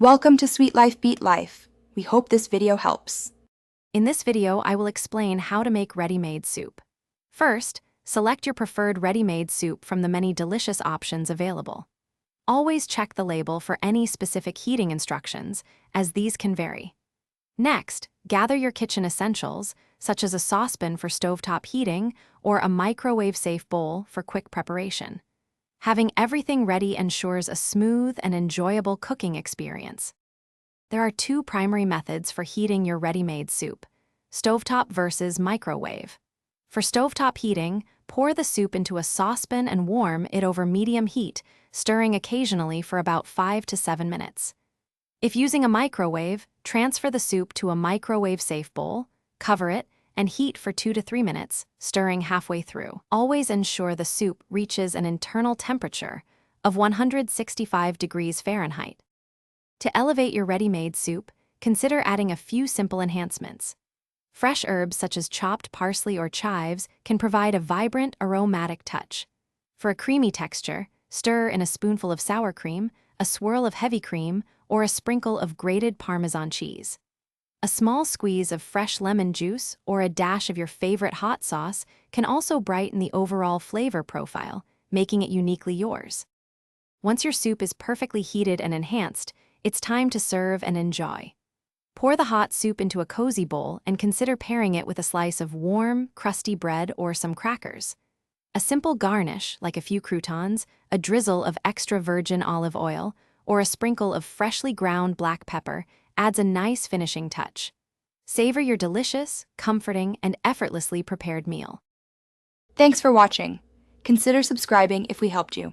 Welcome to Sweet Life Beat Life. We hope this video helps. In this video, I will explain how to make ready-made soup. First, select your preferred ready-made soup from the many delicious options available. Always check the label for any specific heating instructions, as these can vary. Next, gather your kitchen essentials, such as a saucepan for stovetop heating or a microwave-safe bowl for quick preparation. Having everything ready ensures a smooth and enjoyable cooking experience. There are two primary methods for heating your ready-made soup: stovetop versus microwave. For stovetop heating, pour the soup into a saucepan and warm it over medium heat, stirring occasionally for about 5 to 7 minutes. If using a microwave, transfer the soup to a microwave-safe bowl, cover it, and heat for 2 to 3 minutes, stirring halfway through. Always ensure the soup reaches an internal temperature of 165 degrees Fahrenheit. To elevate your ready-made soup, consider adding a few simple enhancements. Fresh herbs such as chopped parsley or chives can provide a vibrant, aromatic touch. For a creamy texture, stir in a spoonful of sour cream, a swirl of heavy cream, or a sprinkle of grated Parmesan cheese. A small squeeze of fresh lemon juice or a dash of your favorite hot sauce can also brighten the overall flavor profile, making it uniquely yours. Once your soup is perfectly heated and enhanced, it's time to serve and enjoy. Pour the hot soup into a cozy bowl and consider pairing it with a slice of warm, crusty bread or some crackers. A simple garnish, like a few croutons, a drizzle of extra virgin olive oil, or a sprinkle of freshly ground black pepper, adds a nice finishing touch. Savor your delicious, comforting, and effortlessly prepared meal. Thanks for watching. Consider subscribing if we helped you.